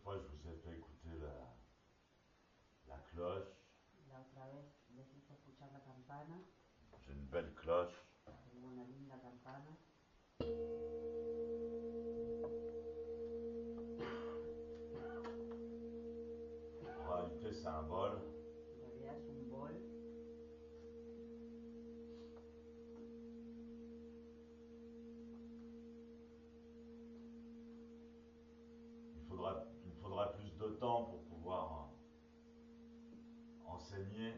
fois, je vous ai fait écouter la cloche. La otra vez les hice escuchar la campana. J'ai une belle cloche. Tengo una linda campana. En réalité, c'est un bol. En realidad es un bol. Il me faudrait plus de temps pour pouvoir enseigner.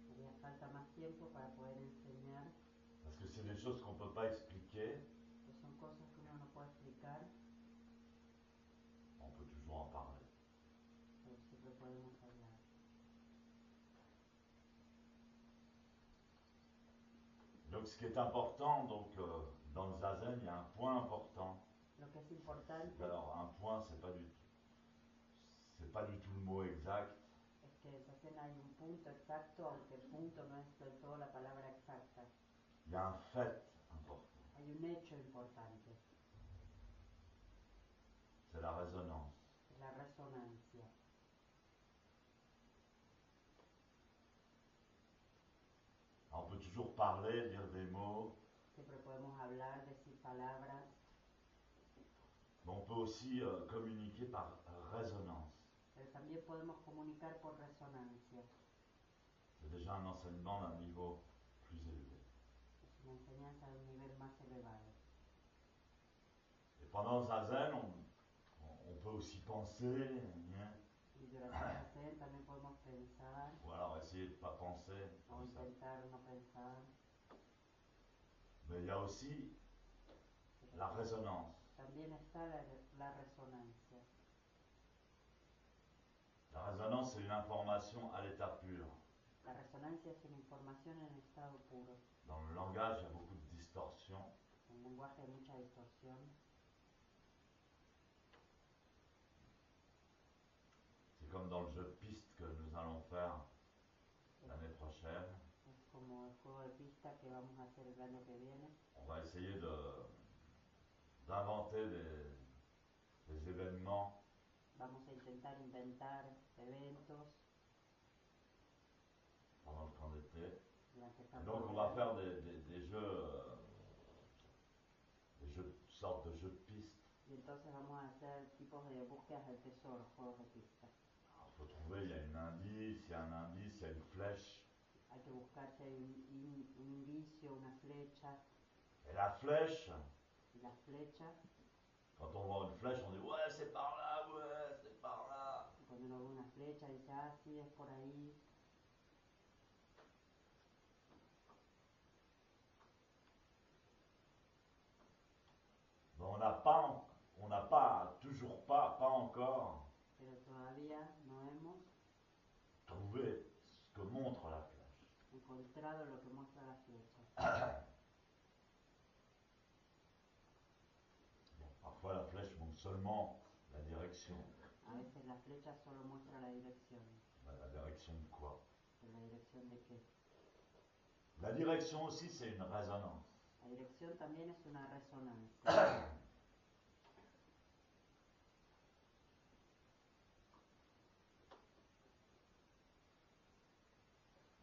Haría falta más tiempo para poder enseñar, Parce que c'est des choses qu'on ne peut pas expliquer. que son cosas que uno no puede explicar, On peut toujours en parler. pero siempre podemos hablar. Donc ce qui est important, dans le zazen, il y a un point important. Lo que es importante Alors un point, c'est pas du tout le mot exact. es que en Zazen hay un punto exacto, aunque el punto no es del todo la palabra exacta. Il y a un fait important. Hay un hecho importante, C'est la résonance. es la resonancia. On peut toujours parler, dire des mots, Siempre podemos hablar, decir palabras, mais on peut aussi communiquer par résonance. pero también podemos comunicar por resonancia. C'est déjà un enseignement d'un niveau plus élevé. Es una enseñanza de un nivel más elevado. Et pendant le zazen, on peut aussi penser, hein, Y durante el Zazen también podemos pensar, ou alors essayer de ne pas penser. o Comme ça. intentar no pensar. Mais il y a aussi la résonance. También está la resonancia. La résonance, c'est une information à l'état pur. La resonancia es una información en estado puro. Dans le langage, il y a beaucoup de distorsions. En el lenguaje hay mucha distorsión. C'est comme dans le jeu de piste que nous allons faire l'année prochaine. Es como el juego de pista que vamos a hacer el año que viene. On va essayer d'inventer des événements Vamos a intentar inventar eventos pendant le camp d'été. durante el Et campo donc de on va verano. faire des jeux, sortes de jeux de piste. Y entonces vamos a hacer tipos de búsquedas del tesoro, juegos de pista. Alors, il faut trouver, il y a un indice, il y a un indice, il y a une flèche. Hay que buscar si hay un indicio, una flecha. Et la flèche, Y la flecha, quand on voit une flèche, on dit ouais c'est par là, ouais c'est par là. cuando uno ve una flecha dice, ah, sí, es por ahí. Mais toujours pas encore Pero todavía no hemos trouvé ce que montre la flèche. encontrado lo que muestra la flecha. Bon, parfois la flèche montre seulement la direction. A veces la flecha solo muestra la dirección. La direction de quoi? ¿Pero la dirección de qué? La direction aussi, c'est une résonance. La dirección también es una resonancia.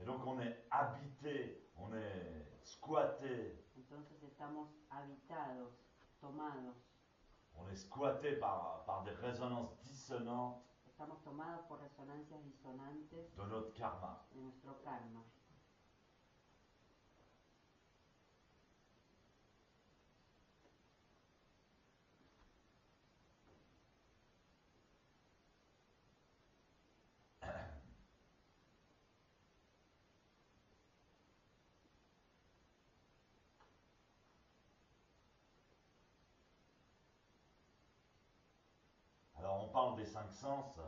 Et donc on est habité, on est squatté, Entonces estamos habitados, tomados. on est squatté par des résonances dissonantes Estamos tomados por resonancias disonantes de notre karma. de nuestro karma. Alors on parle des cinq sens.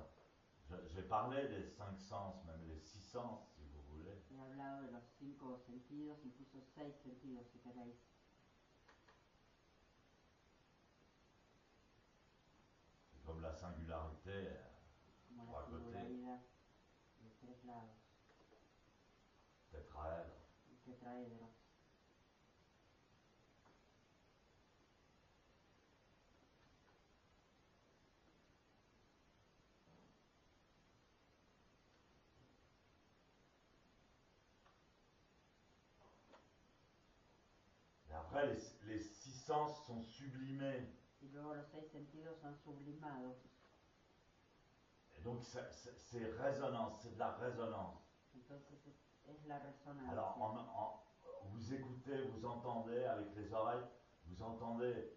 J'ai parlé des cinq sens, même les six sens, si vous voulez. He hablado de los 5 sentidos, incluso 6 sentidos, si queréis. C'est comme la singularité, Como trois la côtés, singularidad de 3 lados. tétraèdre. El tetraedro. après, les six sens sont sublimés. y luego los 6 sentidos son sublimados. Et donc, c'est résonance, c'est de la résonance. Entonces es la resonancia. Alors, vous écoutez, vous entendez avec les oreilles, vous entendez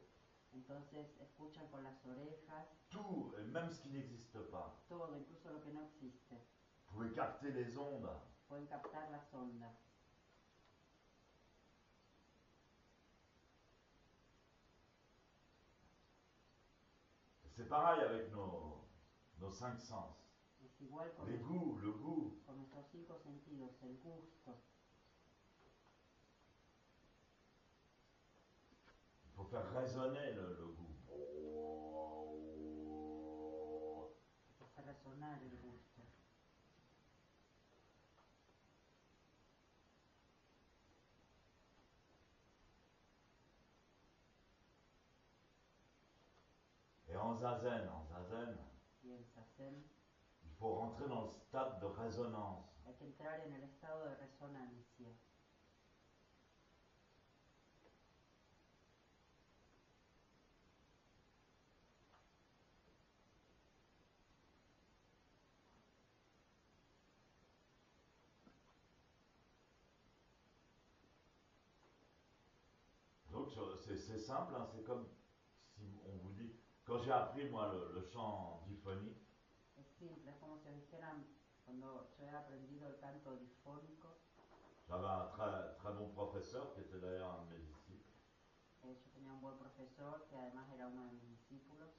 Entonces escuchan con las orejas tout, et même ce qui n'existe pas. todo, incluso lo que no existe. Vous pouvez capter les ondes. Pueden captar las ondas. C'est pareil avec nos cinq sens. Es igual con, Les goûts, le goût. con nuestros 5 sentidos, el gusto. Il faut faire résonner le goût. Hace resonar el gusto. Et en zazen, Y en Zazen il faut rentrer dans le stade de résonance. hay que entrar en el estado de resonancia. Donc c'est simple, hein, c'est comme si on vous dit, quand j'ai appris moi le chant diphonique, Es simple, es como si os dijeran, cuando yo he aprendido el canto difónico, j'avais un très, très bon professeur qui était d'ailleurs un de mes disciples. yo tenía un buen profesor que además era uno de mis discípulos.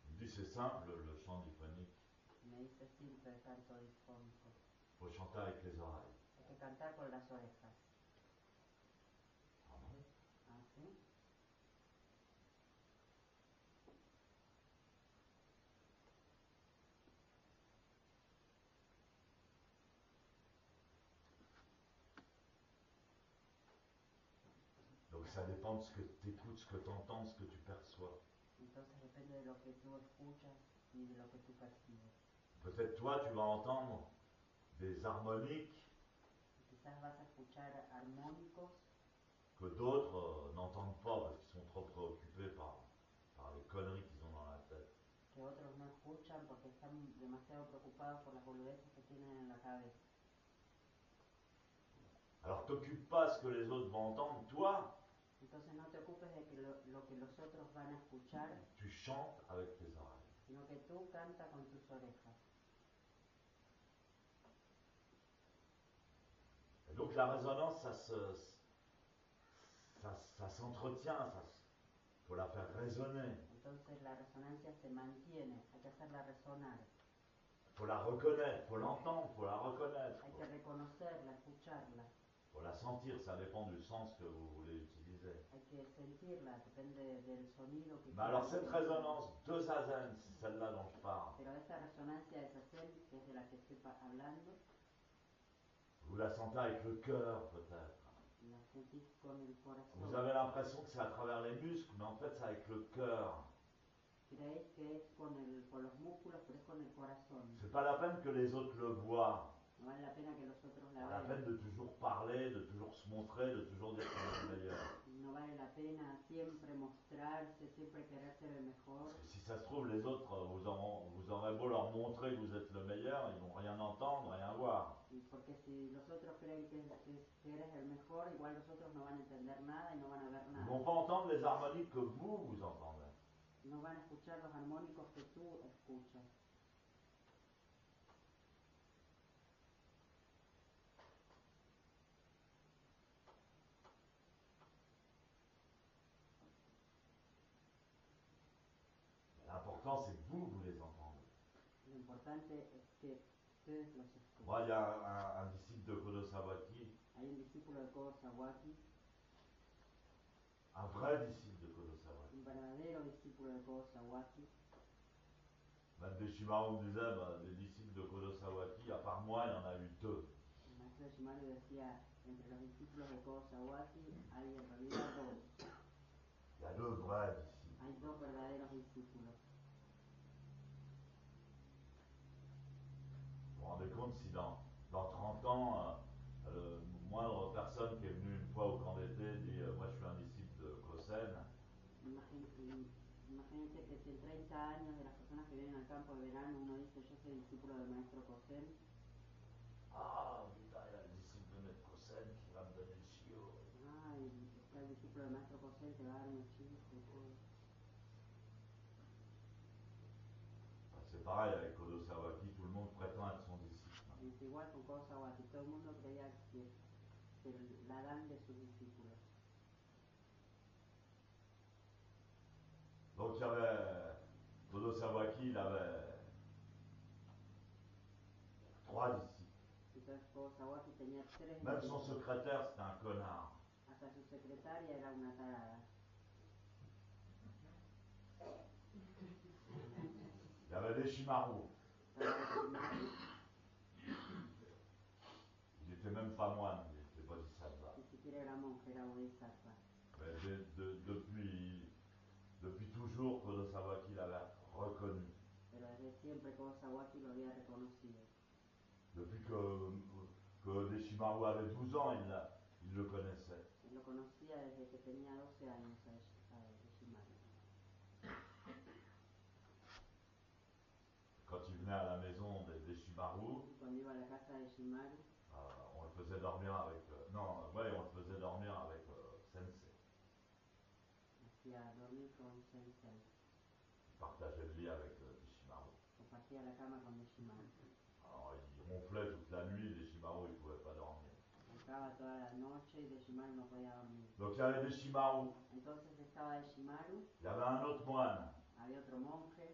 Il me dit c'est simple le chant diphonique, Me dice simple el canto difónico. il faut chanter avec les oreilles. Hay que cantar con las orejas. Ah bon? ¿Ah, sí? Donc ça dépend de ce que tu écoutes, ce que tu entends, ce que tu perçois. Entonces depende de lo que tú escuchas y de lo que tú percibes. Peut-être toi tu vas entendre des harmoniques Quizás vas a escuchar armónicos que d'autres n'entendent pas parce qu'ils sont trop préoccupés par les conneries qu'ils ont dans la tête. que otros no escuchan porque están demasiado preocupados por las boludeces que tienen en la cabeza. Alors t'occupe pas ce que les autres vont entendre, toi Entonces no te ocupes de que lo que los otros van a escuchar, tu chantes avec tes oreilles. sino que tú canta con tus orejas. Et donc la résonance, ça s'entretient, faut la faire résonner. Entonces la resonancia se mantiene, hay que hacerla resonar. Faut la reconnaître, faut l'entendre, faut la reconnaître. Hay que reconocerla, escucharla. Faut la sentir, ça dépend du sens que vous voulez utiliser. Hay que sentirla, depende del sonido que Mais alors quieras cette utilizar. résonance de zazen, c'est celle-là dont je parle. Pero esta resonancia de Zazen, que es de la que estoy hablando, Vous la sentez avec le cœur peut-être. la sentís con el corazón. Vous avez l'impression que c'est à travers les muscles, mais en fait c'est avec le cœur. Creéis que es con los músculos, pero es con el corazón. C'est pas la peine que les autres le voient. No vale la pena que los otros la Pas la peine vean. de toujours parler, de toujours se montrer, de toujours dire qu'on est le meilleur. No vale la pena siempre mostrarse, siempre querer ser el mejor. Parce que si ça se trouve, les autres, vous aurez beau leur montrer que vous êtes le meilleur, ils vont rien entendre, rien voir. Porque si los otros creen que eres el mejor, igual los otros no van a entender nada y no van a ver Ils nada. vont pas entendre les harmoniques que vous entendez. No van a escuchar los armónicos que tú escuchas. L'important, c'est que vous les entendez. Lo importante es que ustedes los escuchen. Moi, il y a un disciple de Kodo Sawaki, Hay un discípulo de Kodo Sawaki, un vrai disciple de Kodo Sawaki. un verdadero discípulo de Kodo Sawaki. Maître Shimaru me disait, des disciples de Kodo Sawaki, à part moi, il y en a eu deux. El maestro de Shimaru decía, entre los discípulos de Kodo Sawaki hay en realidad dos. Il y a deux vrais disciples. Hay dos verdaderos discípulos. Vous vous rendez compte si dans 30 ans, Le moindre personne qui est venue une fois au camp d'été dit moi je suis un disciple de Kosen. Imagínense que si en 30 años de las personas que vienen al campo de verano uno dice yo soy discípulo del maestro Kosen, Ah putain, il y a le disciple de Maître Kosen qui va me donner le chiot. ay, está el discípulo del maestro Kosen, te va a dar unos chicos y todo. C'est pareil avec Kodo Sawaki, tout le monde prétend être son disciple. Y es igual con Kodo Sawaki, todo el mundo creía que la dan de sus discípulos. Donc il y avait Kodo Sawaki, il avait 3 disciples. Entonces Kodo Sawaki tenía 3 Même son discípulos. secrétaire c'était un connard. Hasta su secretaria era una tarada. Il y avait des Shimaru. Il n'était même pas moine, il était bodhisattva. Ni siquiera era monje, era bodhisattva. Mais depuis toujours, Kodo Sawaki l'avait reconnu. Pero desde siempre Kodo Sawaki lo había reconocido. Depuis que Deshimaru avait 12 ans, il le connaissait. Él lo conocía desde que tenía 12 años a Deshimaru. Quand il venait à la maison des Deshimaru, Cuando iba a la casa de Deshimaru, on le faisait dormir avec. On le faisait dormir avec Sensei. hacía dormir con Sensei. Il partageait le lit avec Deshimaru. Compartía la cama con Deshimaru. Alors il ronflait toute la nuit, Deshimaru il ne pouvait pas dormir. Roncaba toda la noche y Deshimaru no podía dormir. Donc il y avait Deshimaru. Entonces estaba Deshimaru, Il y avait un autre moine. había otro monje,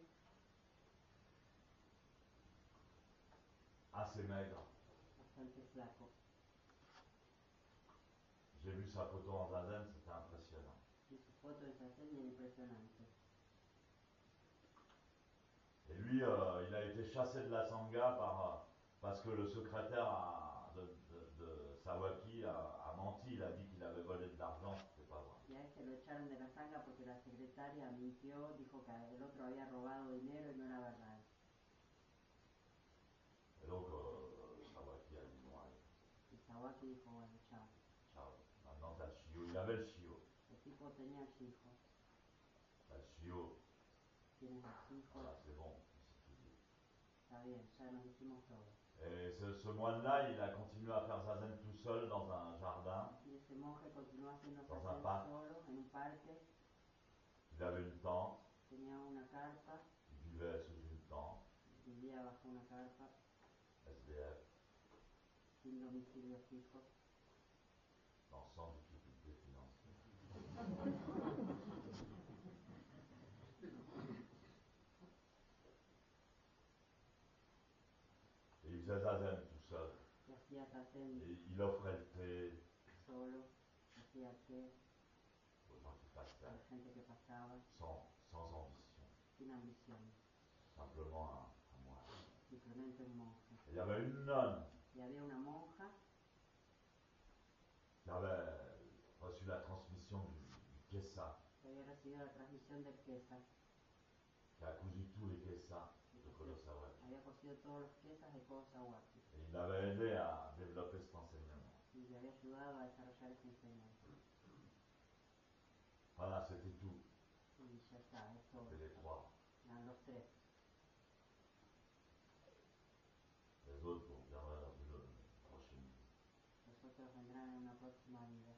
assez maigre. bastante flaco. J'ai vu sa photo en zazen, c'était impressionnant. Y su foto en Zazen era impresionante. Et lui, il a été chassé de la Sangha parce que le secrétaire de Sawaki a menti, il a dit qu'il avait volé de l'argent, c'était pas vrai. Y a este lo echaron de la sanga porque la secretaria mintió, dijo que el otro había robado dinero y no era verdad. Et donc, Sawaki a dit bon, allez, Y Sawaki dijo, bueno, chao. ciao, maintenant t'as le chiot. Il avait le chiot. El tipo tenía hijos, T'as le chiot, tienes los hijos, voilà, c'est bon, c'est tout dit. está bien, ya nos hicimos todo. Et ce moine-là, il a continué à faire zazen tout seul dans un jardin. Y ese monje continuó haciendo Dans un zazen parc. solo en un parque, Il avait une tente, tenía una carpa, il vivait sous une tente, vivía bajo una carpa, SDF, sin domicilio fijo, sans difficulté financière. Et il faisait zazen tout seul. y hacía zazen Et il offrait le thé solo, hacía té aux gens qui a passaient, la gente que pasaba, sans ambition, sin ambición, simplement un moine. simplemente un monje. Et il y avait une nonne Y había una monja qui avait reçu la transmission du Kessa, que había recibido la transmisión del Kesa, qui a cousu tous les Kessa de Kodo Sawaki. había cosido todos los Kesas de Kodo Sawaki Et il l'avait aidé à développer cet enseignement. y le había ayudado a desarrollar esta enseñanza. Voilà, c'était tout. Y ya está, eso C'était les 3. eran los 3. Les autres, on viendra dans une prochaine vie. Los otros vendrán en una próxima vida.